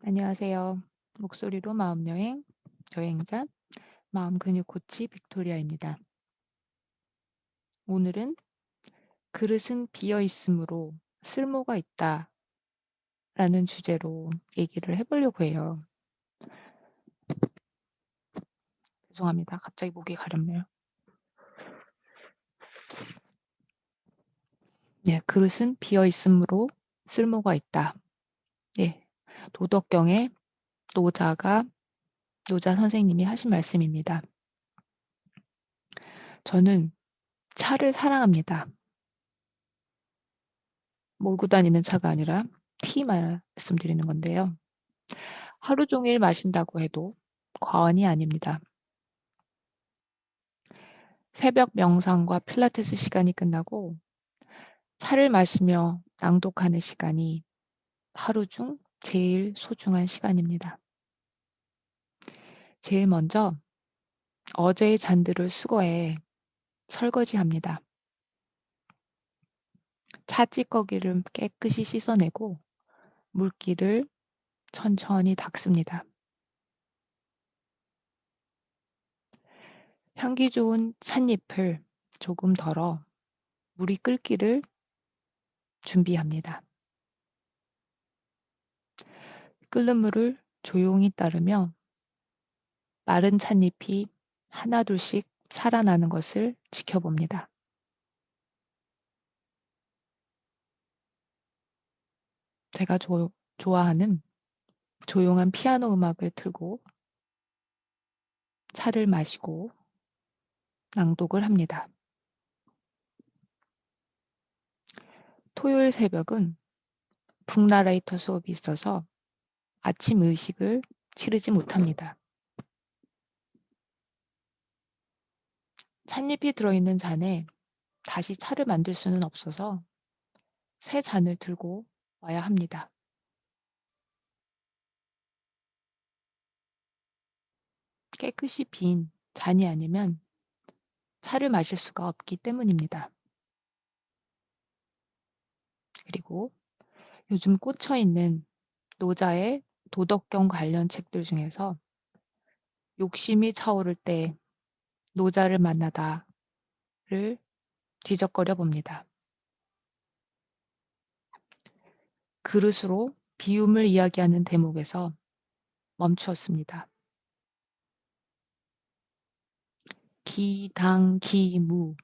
안녕하세요. 목소리로 마음여행, 여행자, 마음 근육 코치 빅토리아입니다. 오늘은 그릇은 비어 있으므로 쓸모가 있다라는 주제로 얘기를 해보려고 해요. 죄송합니다. 갑자기 목이 가렵네요. 네, 그릇은 비어 있으므로 쓸모가 있다. 네, 도덕경의 노자가 노자 선생님이 하신 말씀입니다. 저는 차를 사랑합니다. 몰고 다니는 차가 아니라 티 말씀드리는 건데요. 하루 종일 마신다고 해도 과언이 아닙니다. 새벽 명상과 필라테스 시간이 끝나고 차를 마시며 낭독하는 시간이 하루 중 제일 소중한 시간입니다. 제일 먼저 어제의 잔들을 수거해 설거지합니다. 차 찌꺼기를 깨끗이 씻어내고 물기를 천천히 닦습니다. 향기 좋은 찻잎을 조금 덜어 물이 끓기를 준비합니다. 끓는 물을 조용히 따르며 마른 찻잎이 하나둘씩 살아나는 것을 지켜봅니다. 제가 좋아하는 조용한 피아노 음악을 틀고 차를 마시고 낭독을 합니다. 토요일 새벽은 북나라이터 수업이 있어서 아침 의식을 치르지 못합니다. 찻잎이 들어있는 잔에 다시 차를 만들 수는 없어서 새 잔을 들고 와야 합니다. 깨끗이 빈 잔이 아니면 차를 마실 수가 없기 때문입니다. 그리고 요즘 꽂혀 있는 노자의 도덕경 관련 책들 중에서 욕심이 차오를 때 노자를 만나다를 뒤적거려 봅니다. 그릇으로 비움을 이야기하는 대목에서 멈추었습니다. 기당기무.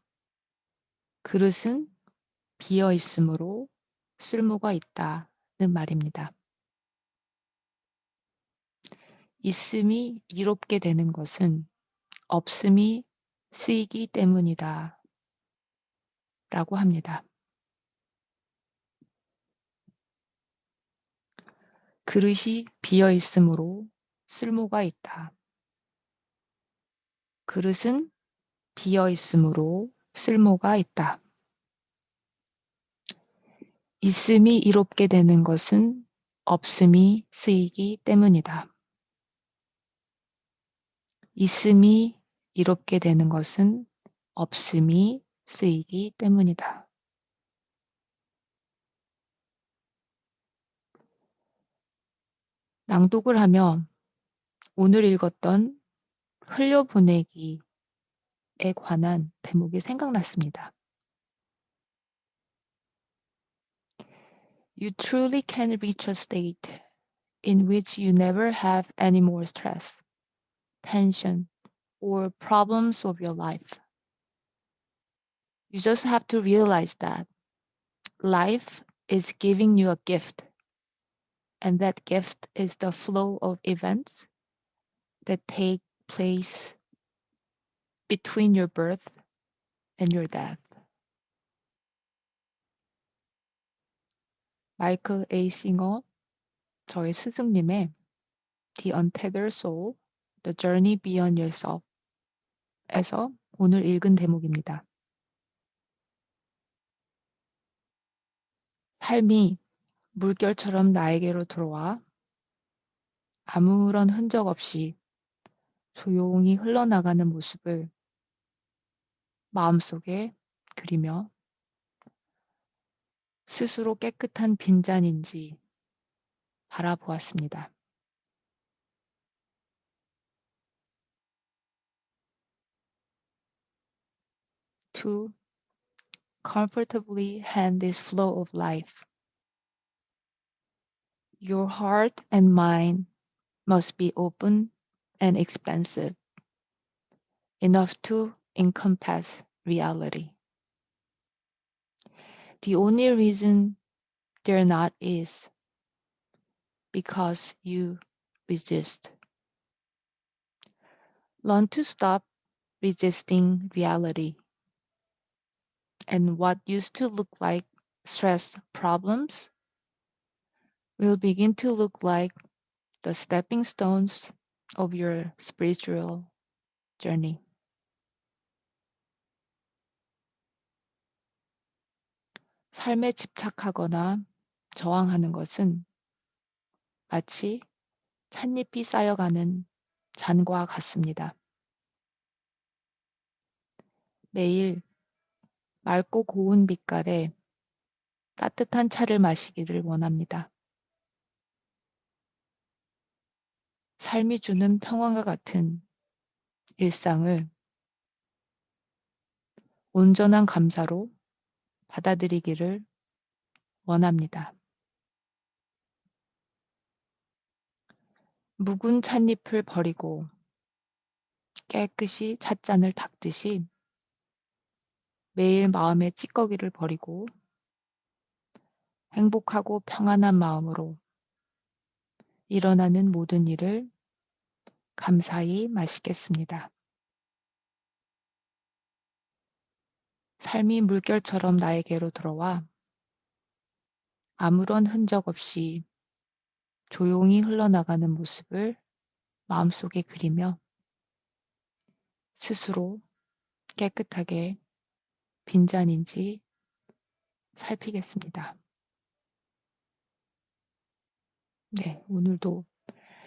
그릇은 비어 있으므로 쓸모가 있다는 말입니다. 있음이 이롭게 되는 것은 없음이 쓰이기 때문이다 라고 합니다. 그릇이 비어 있으므로 쓸모가 있다. 그릇은 비어 있으므로 쓸모가 있다. 있음이 이롭게 되는 것은 없음이 쓰이기 때문이다. 있음이 이롭게 되는 것은 없음이 쓰이기 때문이다. 낭독을 하며 오늘 읽었던 흘려보내기에 관한 대목이 생각났습니다. You truly can reach a state in which you never have any more stress, tension, or problems of your life. You just have to realize that life is giving you a gift, and that gift is the flow of events that take place between your birth and your death. 마이클 A. 싱어, 저의 스승님의 The Untethered Soul, The Journey Beyond Yourself 에서 오늘 읽은 대목입니다. 삶이 물결처럼 나에게로 들어와 아무런 흔적 없이 조용히 흘러나가는 모습을 마음속에 그리며 스스로 깨끗한 빈잔인지 바라보았습니다. to comfortably hand this flow of life. Your heart and mind must be open and expansive, enough to encompass reality. The only reason they're not is because you resist. Learn to stop resisting reality, and what used to look like stress problems will begin to look like the stepping stones of your spiritual journey. 삶에 집착하거나 저항하는 것은 마치 찻잎이 쌓여가는 잔과 같습니다. 매일 맑고 고운 빛깔에 따뜻한 차를 마시기를 원합니다. 삶이 주는 평화와 같은 일상을 온전한 감사로 받아들이기를 원합니다. 묵은 찻잎을 버리고 깨끗이 찻잔을 닦듯이 매일 마음의 찌꺼기를 버리고 행복하고 평안한 마음으로 일어나는 모든 일을 감사히 마시겠습니다. 삶이 물결처럼 나에게로 들어와 아무런 흔적 없이 조용히 흘러나가는 모습을 마음속에 그리며 스스로 깨끗하게 빈잔인지 살피겠습니다. 네, 오늘도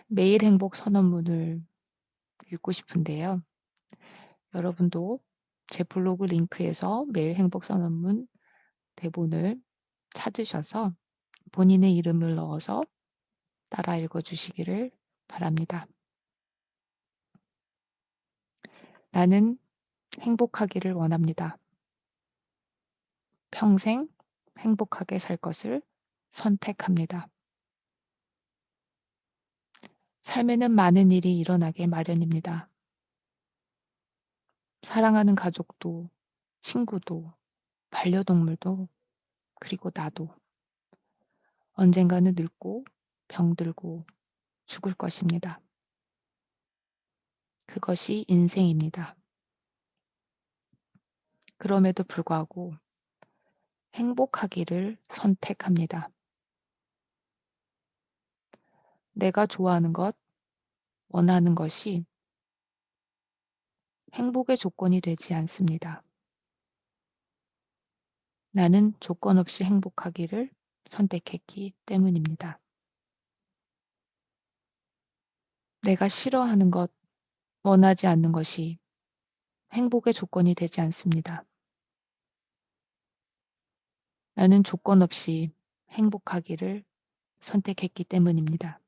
매일 행복 선언문을 읽고 싶은데요. 여러분도 제 블로그 링크에서 매일 행복 선언문 대본을 찾으셔서 본인의 이름을 넣어서 따라 읽어 주시기를 바랍니다. 나는 행복하기를 원합니다. 평생 행복하게 살 것을 선택합니다. 삶에는 많은 일이 일어나게 마련입니다. 사랑하는 가족도, 친구도, 반려동물도, 그리고 나도 언젠가는 늙고 병들고 죽을 것입니다. 그것이 인생입니다. 그럼에도 불구하고 행복하기를 선택합니다. 내가 좋아하는 것, 원하는 것이 행복의 조건이 되지 않습니다. 나는 조건 없이 행복하기를 선택했기 때문입니다. 내가 싫어하는 것, 원하지 않는 것이 행복의 조건이 되지 않습니다. 나는 조건 없이 행복하기를 선택했기 때문입니다.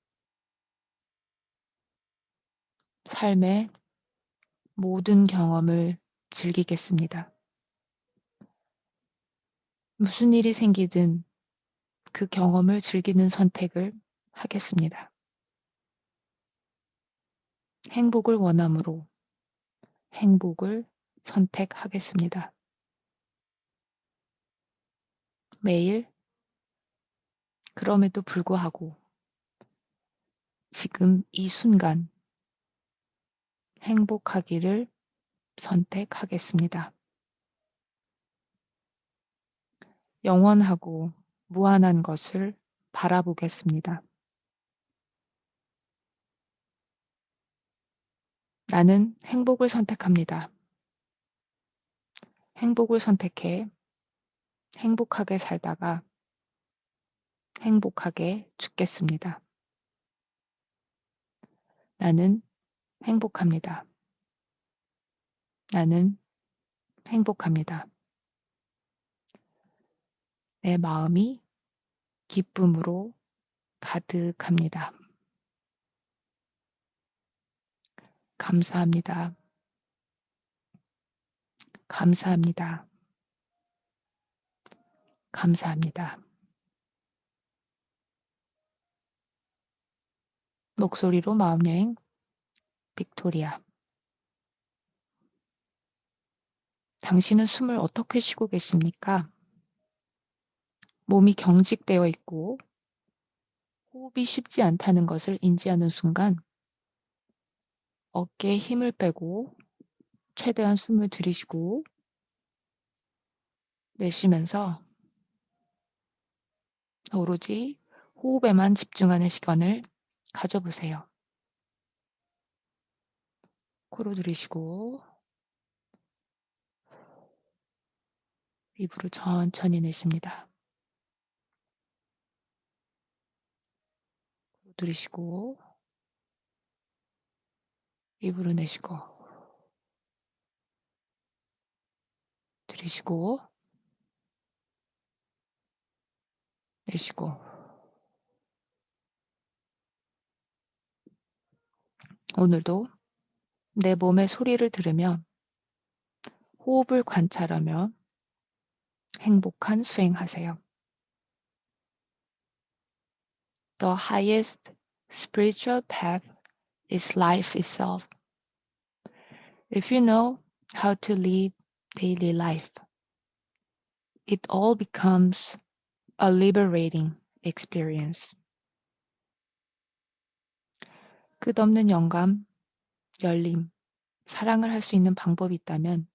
삶의 모든 경험을 즐기겠습니다. 무슨 일이 생기든 그 경험을 즐기는 선택을 하겠습니다. 행복을 원함으로 행복을 선택하겠습니다. 매일 그럼에도 불구하고 지금 이 순간 행복하기를 선택하겠습니다. 영원하고 무한한 것을 바라보겠습니다. 나는 행복을 선택합니다. 행복을 선택해 행복하게 살다가 행복하게 죽겠습니다. 나는 행복합니다. 나는 행복합니다. 내 마음이 기쁨으로 가득합니다. 감사합니다. 감사합니다. 감사합니다. 목소리로 마음여행 빅토리아. 당신은 숨을 어떻게 쉬고 계십니까? 몸이 경직되어 있고 호흡이 쉽지 않다는 것을 인지하는 순간 어깨에 힘을 빼고 최대한 숨을 들이쉬고 내쉬면서 오로지 호흡에만 집중하는 시간을 가져보세요. 코로 들이쉬고 입으로 천천히 내쉽니다. 코로 들이쉬고 입으로 내쉬고 들이쉬고 내쉬고. 오늘도 내 몸의 소리를 들으며 호흡을 관찰하며 행복한 수행하세요. The highest spiritual path is life itself. If you know how to live daily life, it all becomes a liberating experience. 끝없는 영감, 열림, 사랑을 할 수 있는 방법이 있다면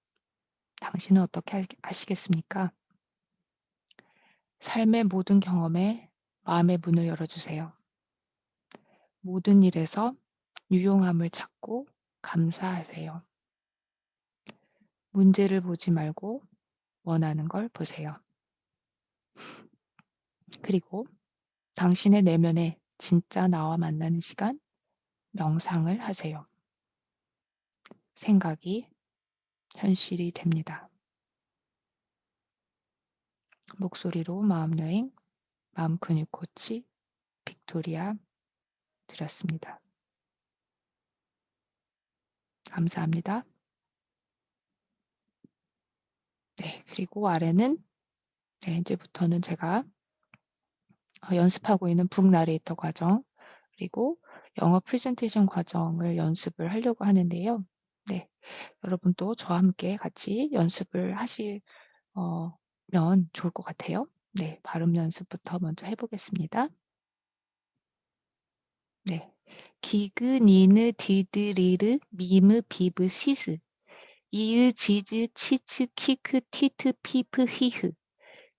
당신은 어떻게 하시겠습니까? 삶의 모든 경험에 마음의 문을 열어주세요. 모든 일에서 유용함을 찾고 감사하세요. 문제를 보지 말고 원하는 걸 보세요. 그리고 당신의 내면에 진짜 나와 만나는 시간, 명상을 하세요. 생각이 현실이 됩니다. 목소리로 마음여행, 마음 근육 코치 빅토리아 드렸습니다. 감사합니다. 네, 그리고 아래는 이제부터는 제가 연습하고 있는 북 나레이터 과정, 그리고 영어 프레젠테이션 과정을 연습을 하려고 하는데요. 네, 여러분도 저와 함께 같이 연습을 면 좋을 것 같아요. 네, 발음 연습부터 먼저 해 보겠습니다. 네. 기그 니느 디드 리르 미무 비브 시스 이으 지즈 치츠 키크 티트 피프 히흐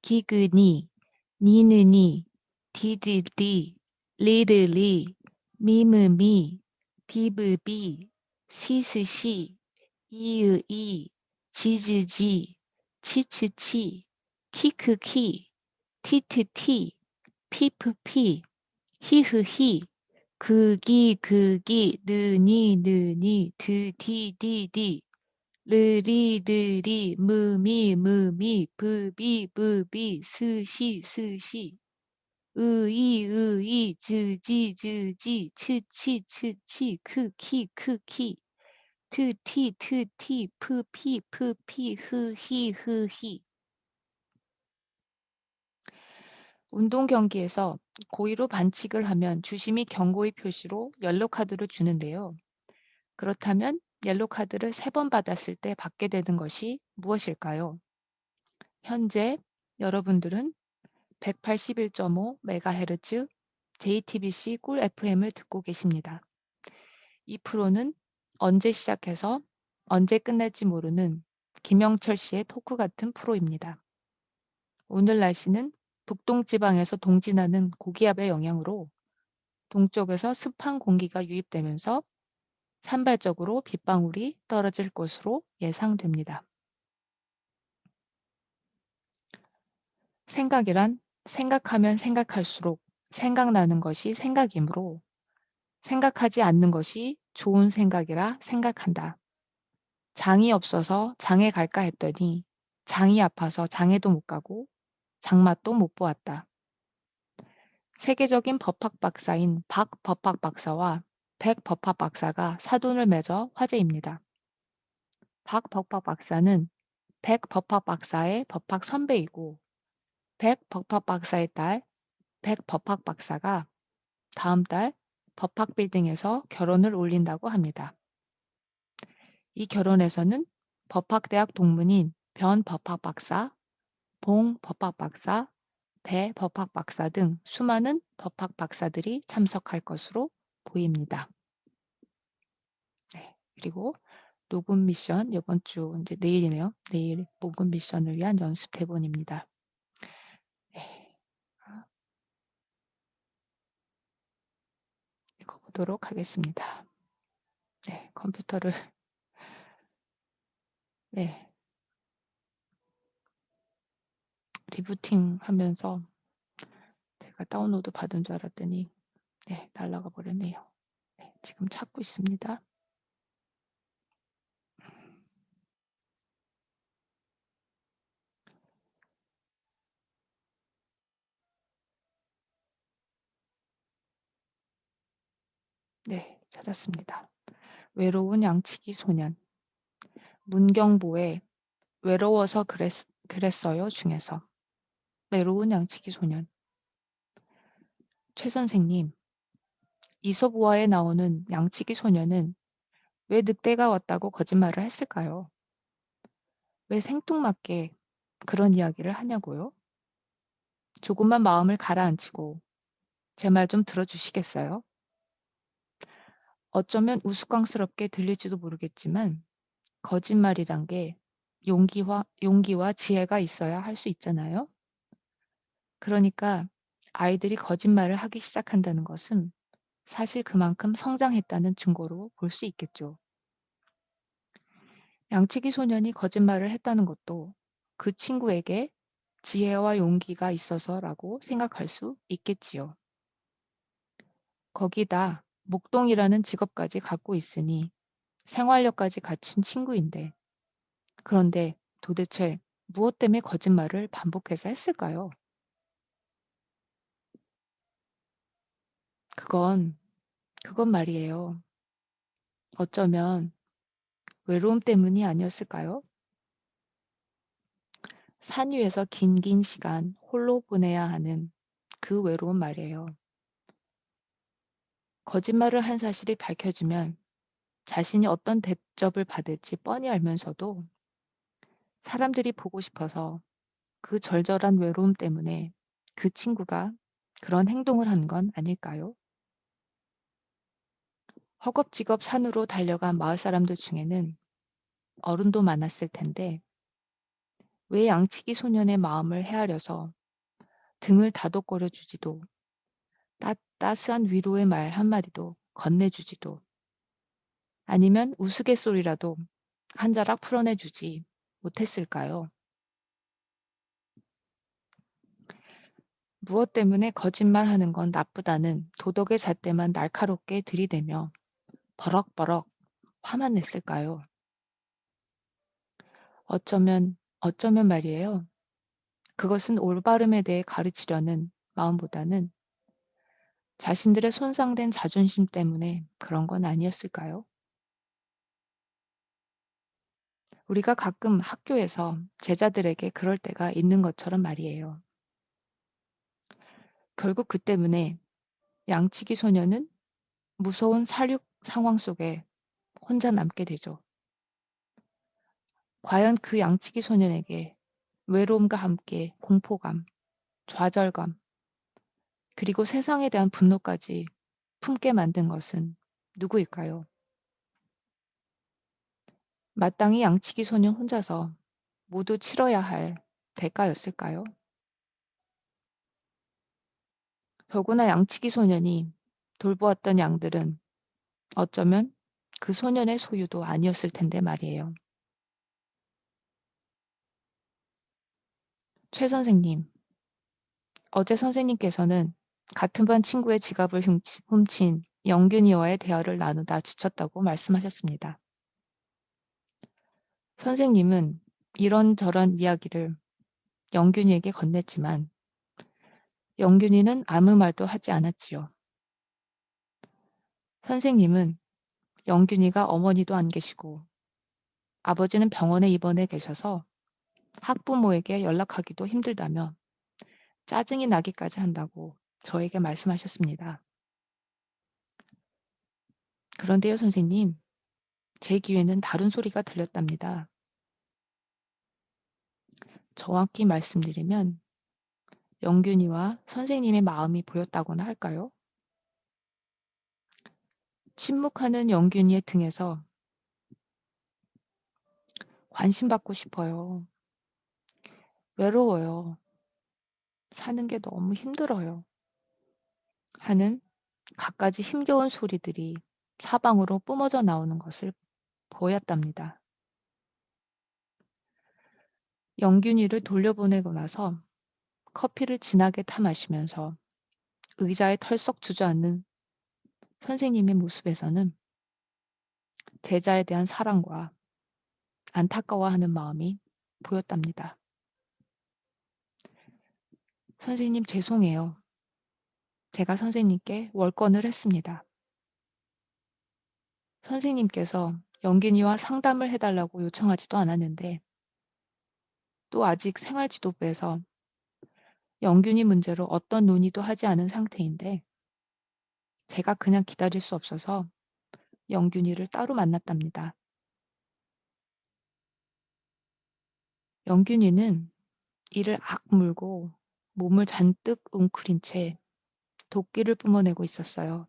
기그니 니느니 디드리 리르리 미무미 비브비 시스시 이으이 지즈지 치츠치 키크키 티트티 피프피 히흐히 극이 느니 드디디디 르리르리 무미 스시 의이 즈지 치치 크키 트티 푸피 흐히. 운동 경기에서 고의로 반칙을 하면 주심이 경고의 표시로 옐로 카드를 주는데요. 그렇다면 옐로 카드를 3번 받았을 때 받게 되는 것이 무엇일까요? 현재 여러분들은 181.5MHz JTBC 꿀 FM을 듣고 계십니다. 이 프로는 언제 시작해서 언제 끝날지 모르는 김영철 씨의 토크 같은 프로입니다. 오늘 날씨는 북동 지방에서 동진하는 고기압의 영향으로 동쪽에서 습한 공기가 유입되면서 산발적으로 빗방울이 떨어질 것으로 예상됩니다. 생각이란 생각하면 생각할수록 생각나는 것이 생각이므로 생각하지 않는 것이 좋은 생각이라 생각한다. 장이 없어서 장에 갈까 했더니 장이 아파서 장에도 못 가고 장맛도 못 보았다. 세계적인 법학 박사인 박 법학 박사와 백 법학 박사가 사돈을 맺어 화제입니다. 박 법학 박사는 백 법학 박사의 법학 선배이고 백 법학 박사의 딸 백 법학 박사가 다음 달 법학 빌딩에서 결혼을 올린다고 합니다. 이 결혼에서는 법학대학 동문인 변 법학 박사, 봉 법학 박사, 배 법학 박사 등 수많은 법학 박사들이 참석할 것으로 보입니다. 네. 그리고 녹음 미션 이번 주 이제 내일이네요. 내일 녹음 미션을 위한 연습 대본입니다. 네. 읽어보도록 하겠습니다. 네, 컴퓨터를 네, 리부팅 하면서 제가 다운로드 받은 줄 알았더니 네, 날아가 버렸네요. 네, 지금 찾고 있습니다. 네, 찾았습니다. 외로운 양치기 소년. 문경보의 외로워서 그랬어요 중에서 외로운 양치기 소년. 최 선생님, 이솝우화에 나오는 양치기 소년은 왜 늑대가 왔다고 거짓말을 했을까요? 왜 생뚱맞게 그런 이야기를 하냐고요? 조금만 마음을 가라앉히고 제 말 좀 들어주시겠어요? 어쩌면 우스꽝스럽게 들릴지도 모르겠지만 거짓말이란 게 용기와 지혜가 있어야 할 수 있잖아요. 그러니까 아이들이 거짓말을 하기 시작한다는 것은 사실 그만큼 성장했다는 증거로 볼 수 있겠죠. 양치기 소년이 거짓말을 했다는 것도 그 친구에게 지혜와 용기가 있어서라고 생각할 수 있겠지요. 거기다 목동이라는 직업까지 갖고 있으니 생활력까지 갖춘 친구인데 그런데 도대체 무엇 때문에 거짓말을 반복해서 했을까요? 그건, 그건 말이에요. 어쩌면 외로움 때문이 아니었을까요? 산 위에서 긴 시간 홀로 보내야 하는 그 외로움 말이에요. 거짓말을 한 사실이 밝혀지면 자신이 어떤 대접을 받을지 뻔히 알면서도 사람들이 보고 싶어서 그 절절한 외로움 때문에 그 친구가 그런 행동을 한 건 아닐까요? 허겁지겁 산으로 달려간 마을 사람들 중에는 어른도 많았을 텐데 왜 양치기 소년의 마음을 헤아려서 등을 다독거려 주지도 따스한 위로의 말 한마디도 건네주지도 아니면 우스갯소리라도 한 자락 풀어내 주지 못했을까요? 무엇 때문에 거짓말하는 건 나쁘다는 도덕의 잣대만 날카롭게 들이대며 버럭버럭 화만 냈을까요? 어쩌면 말이에요. 그것은 올바름에 대해 가르치려는 마음보다는 자신들의 손상된 자존심 때문에 그런 건 아니었을까요? 우리가 가끔 학교에서 제자들에게 그럴 때가 있는 것처럼 말이에요. 결국 그 때문에 양치기 소년은 무서운 살육 상황 속에 혼자 남게 되죠. 과연 그 양치기 소년에게 외로움과 함께 공포감, 좌절감, 그리고 세상에 대한 분노까지 품게 만든 것은 누구일까요? 마땅히 양치기 소년 혼자서 모두 치러야 할 대가였을까요? 더구나 양치기 소년이 돌보았던 양들은 어쩌면 그 소년의 소유도 아니었을 텐데 말이에요. 최 선생님, 어제 선생님께서는 같은 반 친구의 지갑을 훔친 영균이와의 대화를 나누다 지쳤다고 말씀하셨습니다. 선생님은 이런저런 이야기를 영균이에게 건넸지만 영균이는 아무 말도 하지 않았지요. 선생님은 영균이가 어머니도 안 계시고 아버지는 병원에 입원해 계셔서 학부모에게 연락하기도 힘들다며 짜증이 나기까지 한다고 저에게 말씀하셨습니다. 그런데요, 선생님, 제 귀에는 다른 소리가 들렸답니다. 정확히 말씀드리면 영균이와 선생님의 마음이 보였다고나 할까요? 침묵하는 영균이의 등에서 관심받고 싶어요. 외로워요. 사는 게 너무 힘들어요. 하는 갖가지 힘겨운 소리들이 사방으로 뿜어져 나오는 것을 보였답니다. 영균이를 돌려보내고 나서 커피를 진하게 타 마시면서 의자에 털썩 주저앉는 선생님의 모습에서는 제자에 대한 사랑과 안타까워하는 마음이 보였답니다. 선생님 죄송해요. 제가 선생님께 월권을 했습니다. 선생님께서 영균이와 상담을 해달라고 요청하지도 않았는데 또 아직 생활지도부에서 영균이 문제로 어떤 논의도 하지 않은 상태인데 제가 그냥 기다릴 수 없어서 영균이를 따로 만났답니다. 영균이는 이를 악물고 몸을 잔뜩 웅크린 채 도끼를 뿜어내고 있었어요.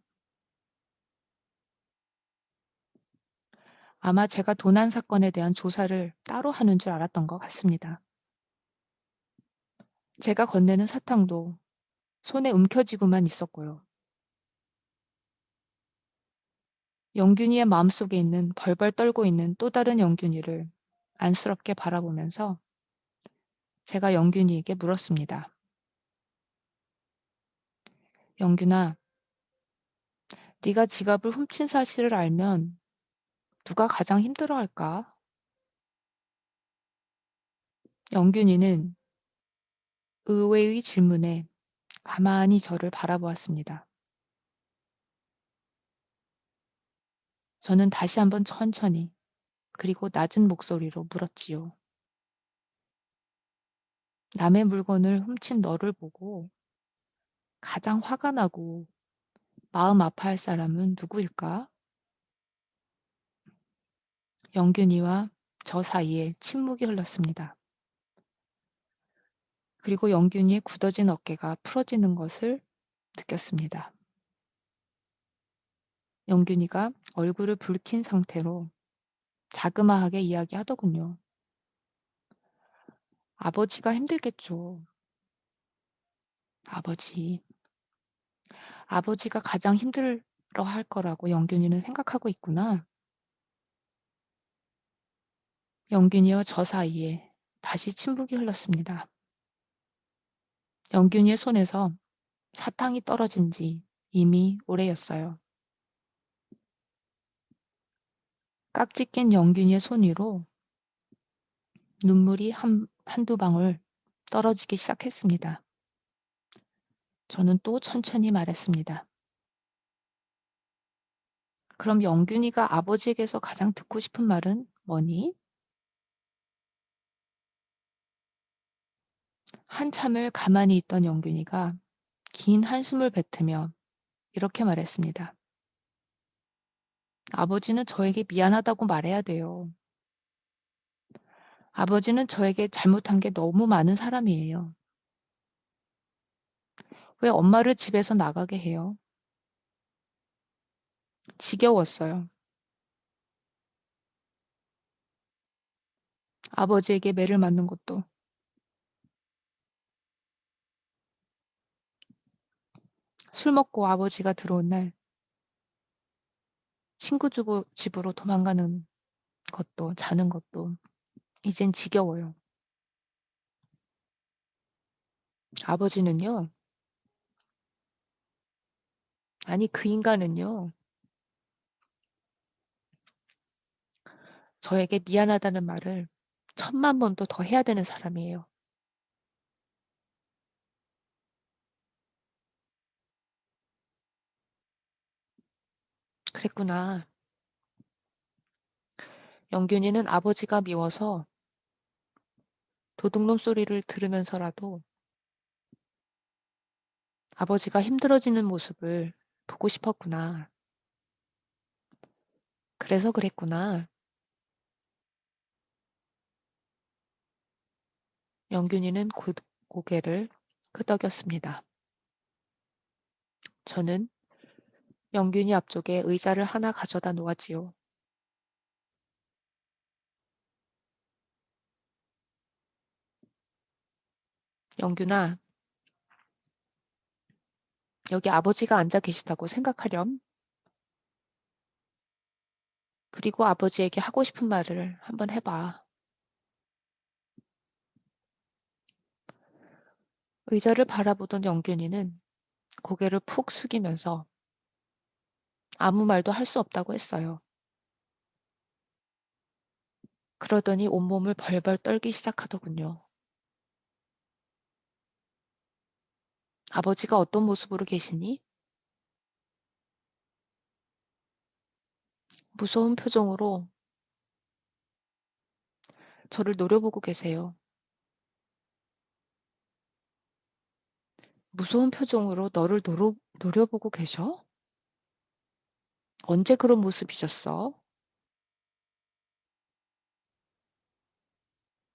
아마 제가 도난 사건에 대한 조사를 따로 하는 줄 알았던 것 같습니다. 제가 건네는 사탕도 손에 움켜쥐고만 있었고요. 영균이의 마음속에 있는 벌벌 떨고 있는 또 다른 영균이를 안쓰럽게 바라보면서 제가 영균이에게 물었습니다. 영균아, 네가 지갑을 훔친 사실을 알면 누가 가장 힘들어할까? 영균이는 의외의 질문에 가만히 저를 바라보았습니다. 저는 다시 한번 천천히 그리고 낮은 목소리로 물었지요. 남의 물건을 훔친 너를 보고 가장 화가 나고 마음 아파할 사람은 누구일까? 영균이와 저 사이에 침묵이 흘렀습니다. 그리고 영균이의 굳어진 어깨가 풀어지는 것을 느꼈습니다. 영균이가 얼굴을 붉힌 상태로 자그마하게 이야기하더군요. 아버지가 힘들겠죠. 아버지. 아버지가 가장 힘들어 할 거라고 영균이는 생각하고 있구나. 영균이와 저 사이에 다시 침묵이 흘렀습니다. 영균이의 손에서 사탕이 떨어진 지 이미 오래였어요. 깍지 낀 영균이의 손 위로 눈물이 한두 방울 떨어지기 시작했습니다. 저는 또 천천히 말했습니다. 그럼 영균이가 아버지에게서 가장 듣고 싶은 말은 뭐니? 한참을 가만히 있던 영균이가 긴 한숨을 뱉으며 이렇게 말했습니다. 아버지는 저에게 미안하다고 말해야 돼요. 아버지는 저에게 잘못한 게 너무 많은 사람이에요. 왜 엄마를 집에서 나가게 해요? 지겨웠어요. 아버지에게 매를 맞는 것도. 술 먹고 아버지가 들어온 날 친구 집으로 도망가는 것도 자는 것도 이젠 지겨워요. 아버지는요. 아니 그 인간은요. 저에게 미안하다는 말을 천만 번도 더 해야 되는 사람이에요. 그랬구나. 영균이는 아버지가 미워서 도둑놈 소리를 들으면서라도 아버지가 힘들어지는 모습을 보고 싶었구나. 그래서 그랬구나. 영균이는 고개를 끄덕였습니다. 저는 영균이 앞쪽에 의자를 하나 가져다 놓았지요. 영균아, 여기 아버지가 앉아 계시다고 생각하렴. 그리고 아버지에게 하고 싶은 말을 한번 해봐. 의자를 바라보던 영균이는 고개를 푹 숙이면서 아무 말도 할 수 없다고 했어요. 그러더니 온몸을 벌벌 떨기 시작하더군요. 아버지가 어떤 모습으로 계시니? 무서운 표정으로 저를 노려보고 계세요. 무서운 표정으로 너를 노려보고 계셔? 언제 그런 모습이셨어?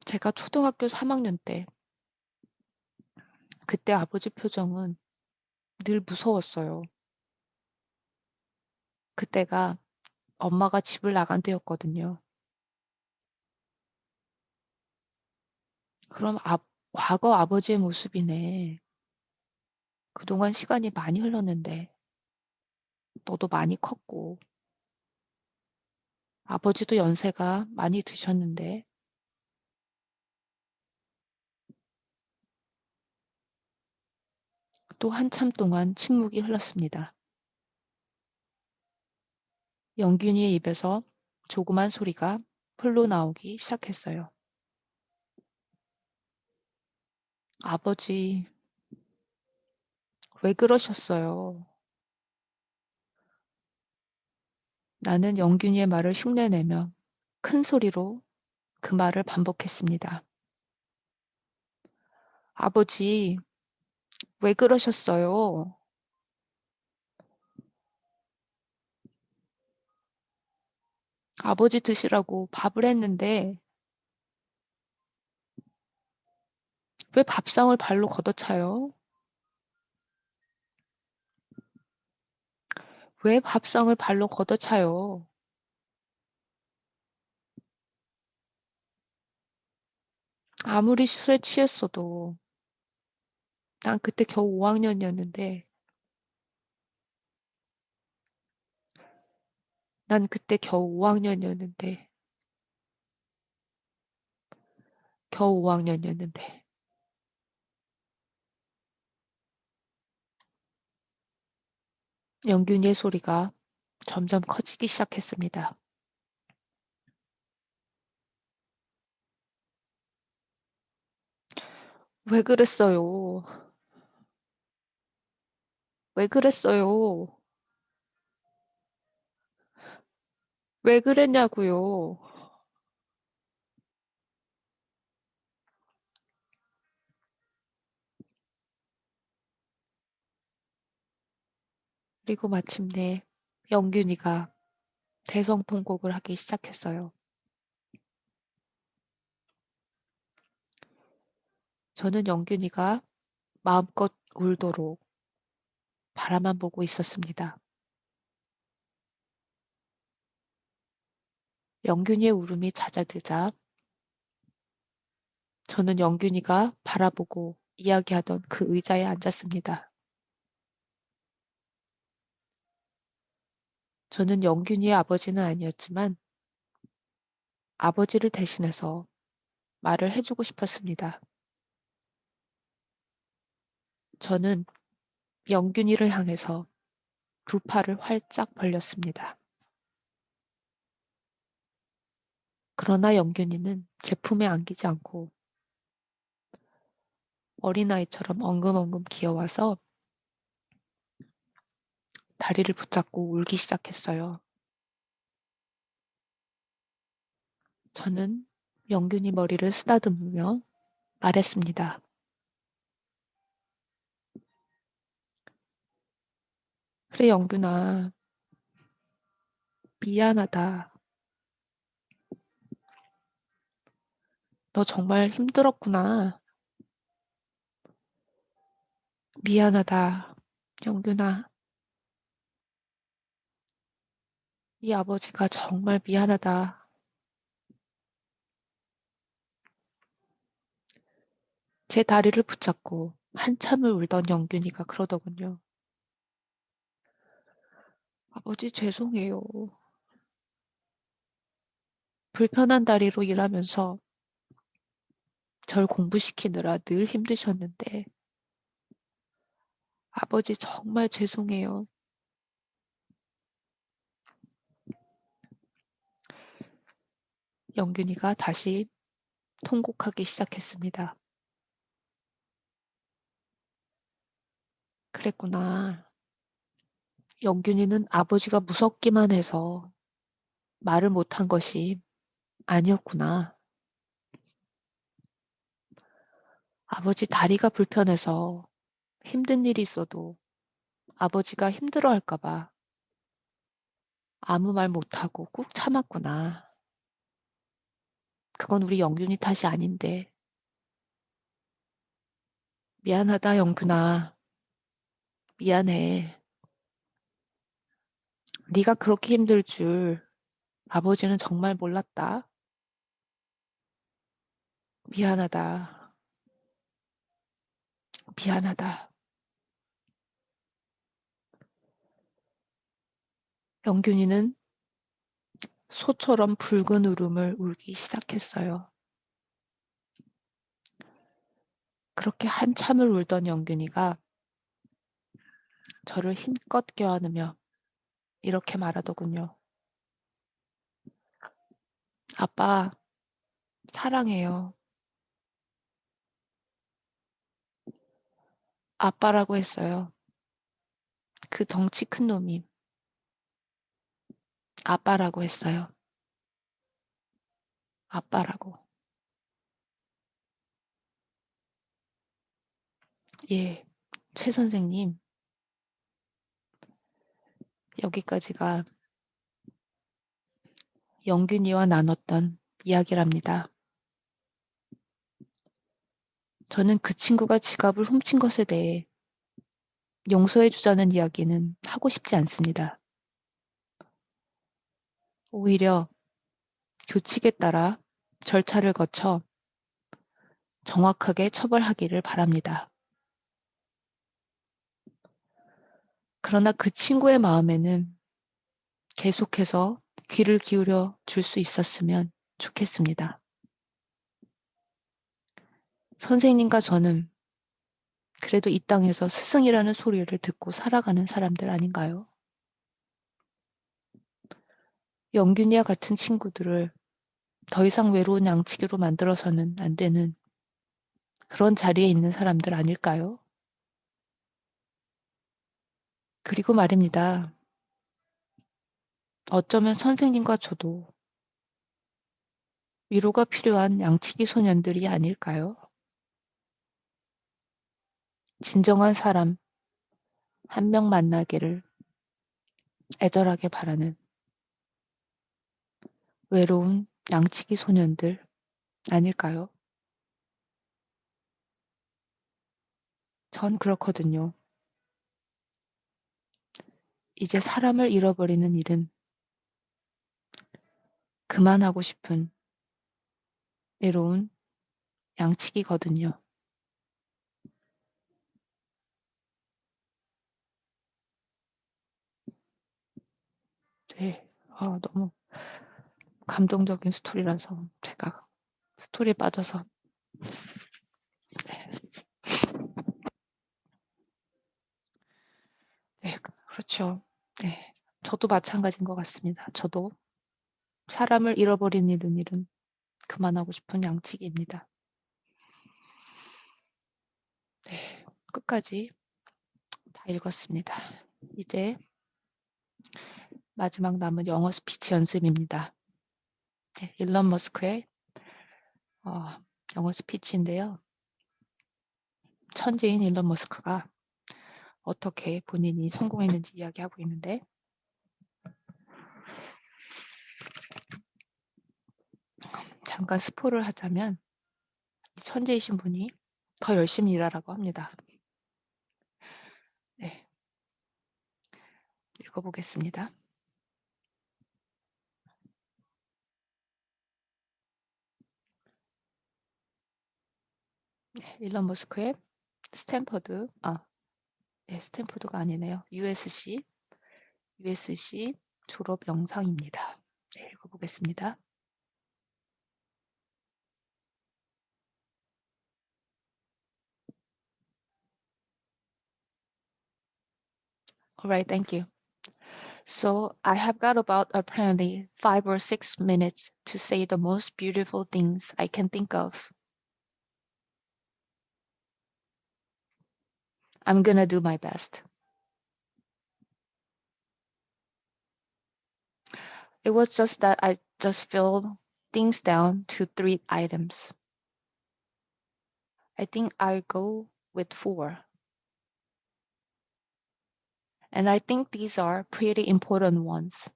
제가 초등학교 3학년 때, 그때 아버지 표정은 늘 무서웠어요. 그때가 엄마가 집을 나간 때였거든요. 그럼 과거 아버지의 모습이네. 그동안 시간이 많이 흘렀는데, 너도 많이 컸고, 아버지도 연세가 많이 드셨는데, 또 한참 동안 침묵이 흘렀습니다. 영균이의 입에서 조그만 소리가 흘러나오기 시작했어요. 아버지, 왜 그러셨어요? 나는 영균이의 말을 흉내내며 큰 소리로 그 말을 반복했습니다. 아버지, 왜 그러셨어요? 아버지 드시라고 밥을 했는데 왜 밥상을 발로 걷어차요? 왜 밥상을 발로 걷어차요? 아무리 술에 취했어도 난 그때 겨우 5학년이었는데 난 그때 겨우 5학년이었는데 겨우 5학년이었는데 영균이의 소리가 점점 커지기 시작했습니다. 왜 그랬어요? 왜 그랬어요? 왜 그랬냐고요? 그리고 마침내 영균이가 대성통곡을 하기 시작했어요. 저는 영균이가 마음껏 울도록 바라만 보고 있었습니다. 영균이의 울음이 잦아들자 저는 영균이가 바라보고 이야기하던 그 의자에 앉았습니다. 저는 영균이의 아버지는 아니었지만 아버지를 대신해서 말을 해주고 싶었습니다. 저는 영균이를 향해서 두 팔을 활짝 벌렸습니다. 그러나 영균이는 제 품에 안기지 않고 어린아이처럼 엉금엉금 기어와서 다리를 붙잡고 울기 시작했어요. 저는 영균이 머리를 쓰다듬으며 말했습니다. 그래, 영균아. 미안하다. 너 정말 힘들었구나. 미안하다. 영균아. 이 아버지가 정말 미안하다. 제 다리를 붙잡고 한참을 울던 영균이가 그러더군요. 아버지 죄송해요. 불편한 다리로 일하면서 절 공부시키느라 늘 힘드셨는데 아버지 정말 죄송해요. 영균이가 다시 통곡하기 시작했습니다. 그랬구나. 영균이는 아버지가 무섭기만 해서 말을 못한 것이 아니었구나. 아버지 다리가 불편해서 힘든 일이 있어도 아버지가 힘들어할까 봐 아무 말 못하고 꾹 참았구나. 그건 우리 영균이 탓이 아닌데. 미안하다, 영균아. 미안해. 네가 그렇게 힘들 줄 아버지는 정말 몰랐다. 미안하다. 미안하다. 영균이는 소처럼 붉은 울음을 울기 시작했어요. 그렇게 한참을 울던 영균이가 저를 힘껏 껴안으며 이렇게 말하더군요. 아빠, 사랑해요. 아빠라고 했어요. 그 덩치 큰 놈이 아빠라고 했어요. 아빠라고. 예, 최 선생님, 여기까지가 영균이와 나눴던 이야기랍니다. 저는 그 친구가 지갑을 훔친 것에 대해 용서해주자는 이야기는 하고 싶지 않습니다. 오히려 규칙에 따라 절차를 거쳐 정확하게 처벌하기를 바랍니다. 그러나 그 친구의 마음에는 계속해서 귀를 기울여 줄 수 있었으면 좋겠습니다. 선생님과 저는 그래도 이 땅에서 스승이라는 소리를 듣고 살아가는 사람들 아닌가요? 영균이와 같은 친구들을 더 이상 외로운 양치기로 만들어서는 안 되는 그런 자리에 있는 사람들 아닐까요? 그리고 말입니다. 어쩌면 선생님과 저도 위로가 필요한 양치기 소년들이 아닐까요? 진정한 사람 한 명 만나기를 애절하게 바라는 외로운 양치기 소년들 아닐까요? 전 그렇거든요. 이제 사람을 잃어버리는 일은 그만하고 싶은 외로운 양치기거든요. 네. 너무 감동적인 스토리라서 제가 스토리에 빠져서 네, 그렇죠. 네. 저도 마찬가지인 것 같습니다. 저도 사람을 잃어버린 일은 그만하고 싶은 양치기입니다. 네. 끝까지 다 읽었습니다. 이제 마지막 남은 영어 스피치 연습입니다. 네, 일론 머스크의 영어 스피치인데요. 천재인 일론 머스크가 어떻게 본인이 성공했는지 이야기하고 있는데, 잠깐 스포를 하자면 이 천재이신 분이 더 열심히 일하라고 합니다. 네, 읽어보겠습니다. 네, 일론 머스크의 스탠퍼드가 아니네요. USC 졸업 영상입니다. 네, 읽어보겠습니다. Alright, thank you. So I have got about apparently 5 or 6 minutes to say the most beautiful things I can think of. I'm gonna do my best. It was just that I just filled things down to 3 items. I think I'll go with 4. And I think these are pretty important ones.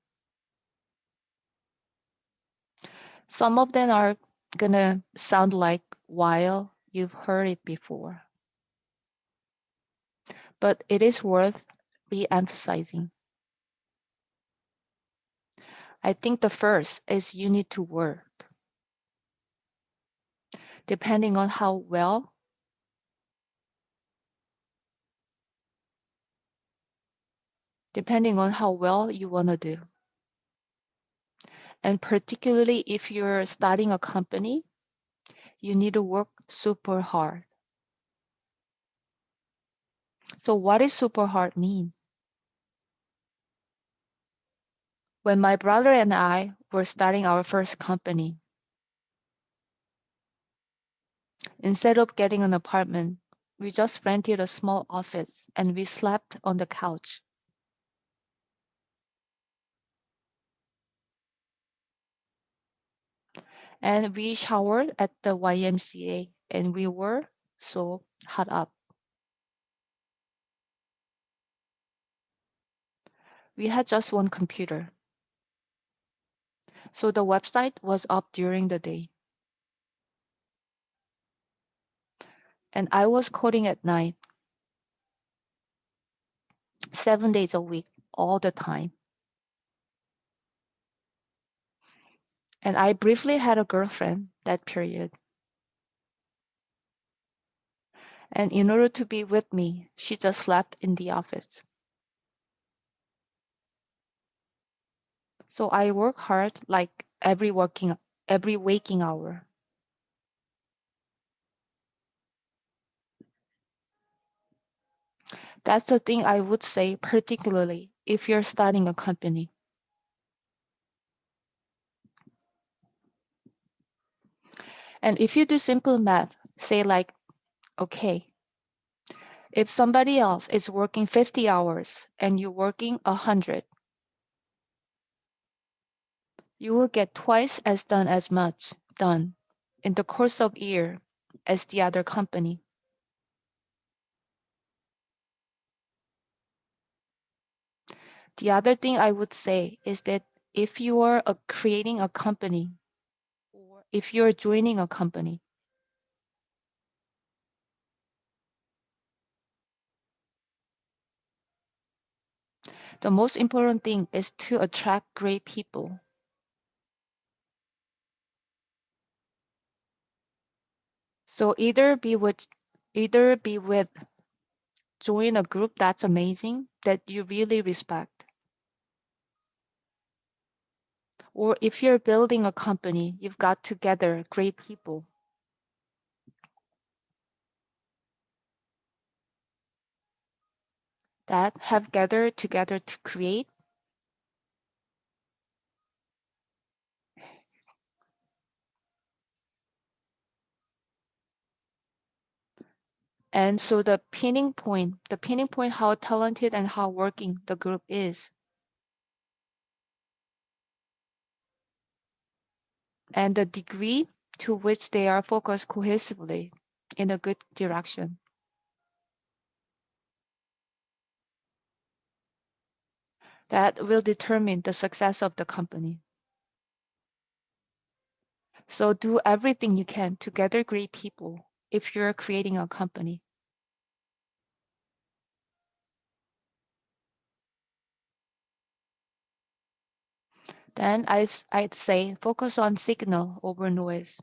Some of them are gonna sound like while you've heard it before, but it is worth re-emphasizing. I think the first is you need to work. Depending on how well you want to do. And particularly if you're starting a company, you need to work super hard. So what does super hard mean? When my brother and I were starting our first company, instead of getting an apartment, we just rented a small office and we slept on the couch. And we showered at the YMCA and we were so hot up. We had just one computer. So the website was up during the day. And I was coding at night, 7 days a week, all the time. And I briefly had a girlfriend that period. And in order to be with me, she just slept in the office. So I work hard like every waking hour. That's the thing I would say, particularly if you're starting a company. And if you do simple math, say like, okay, if somebody else is working 50 hours and you're working 100, you will get twice as much done in the course of a year as the other company. The other thing I would say is that if you are creating a company or if you're joining a company, the most important thing is to attract great people. So either be with join a group that's amazing that you really respect. Or if you're building a company, you've got together great people. That have gathered together to create. And so the pinning point, how talented and how working the group is. And the degree to which they are focused cohesively in a good direction. That will determine the success of the company. So do everything you can to gather great people if you're creating a company. Then I'd say focus on signal over noise.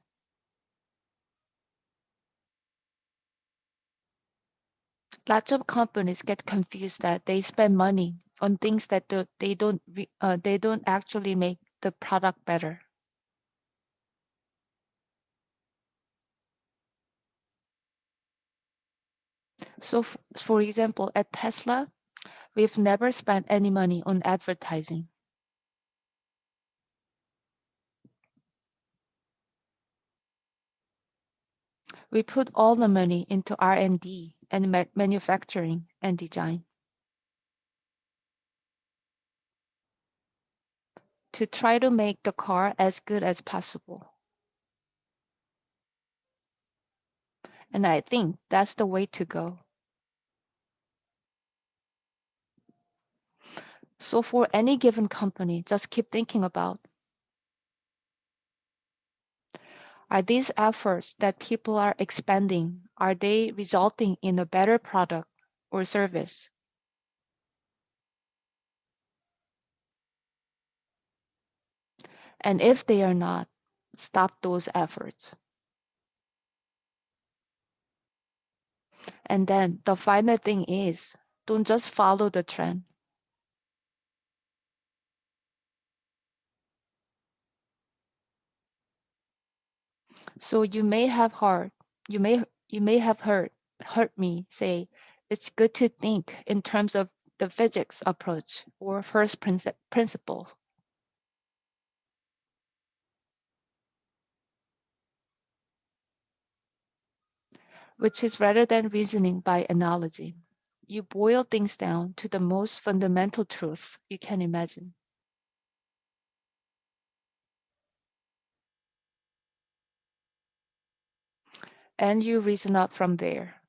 Lots of companies get confused that they spend money on things that they don't actually make the product better. So, for example, at Tesla, we've never spent any money on advertising. We put all the money into R&D and manufacturing and design to try to make the car as good as possible. And I think that's the way to go. So for any given company, just keep thinking about, are these efforts that people are expending, are they resulting in a better product or service? And if they are not, stop those efforts. And then the final thing is, don't just follow the trend. So you may have heard me say it's good to think in terms of the physics approach or first principle, which is rather than reasoning by analogy. You boil things down to the most fundamental truth you can imagine, and you reason up from there.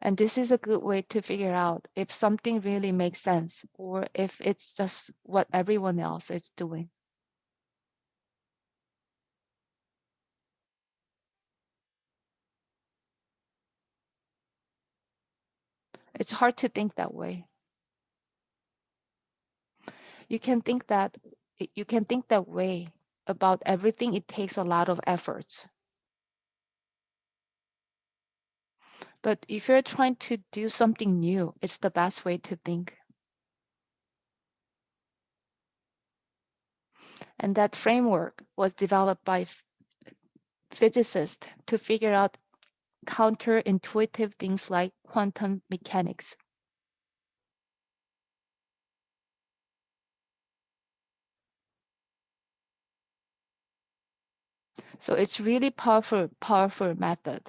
And this is a good way to figure out if something really makes sense or if it's just what everyone else is doing. It's hard to think that way. You can think that you can think that way about everything. It takes a lot of efforts. But if you're trying to do something new, it's the best way to think. And that framework was developed by physicists to figure out counterintuitive things like quantum mechanics. So it's really powerful method.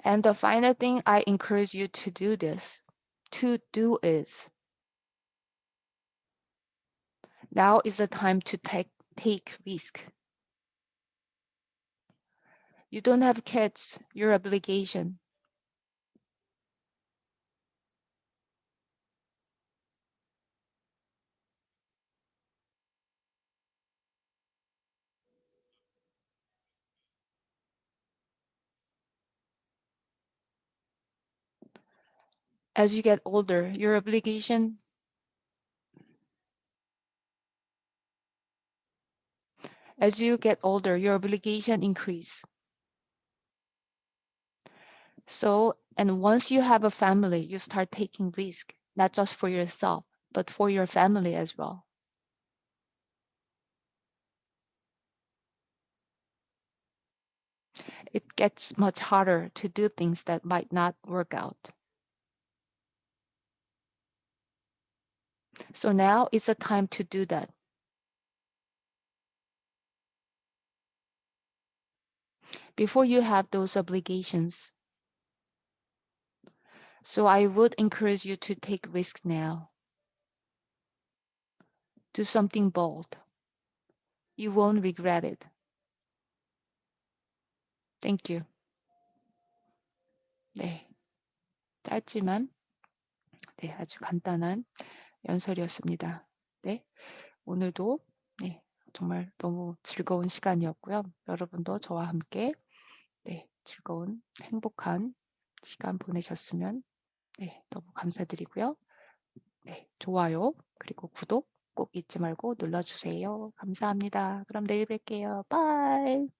And the final thing I encourage you to do is now is the time to take risk. You don't have kids, your obligation. As you get older, your obligation, as you get older, your obligation increase. So, and once you have a family, you start taking risk, not just for yourself, but for your family as well. It gets much harder to do things that might not work out. So now is the time to do that. Before you have those obligations. So I would encourage you to take risks now. Do something bold. You won't regret it. Thank you. 네. 짧지만 네 아주 간단한 연설이었습니다. 네. 오늘도 네 정말 너무 즐거운 시간이었고요. 여러분도 저와 함께 네 즐거운 행복한 시간 보내셨으면 네 너무 감사드리고요. 네 좋아요 그리고 구독 꼭 잊지 말고 눌러 주세요. 감사합니다. 그럼 내일 뵐게요. 바이.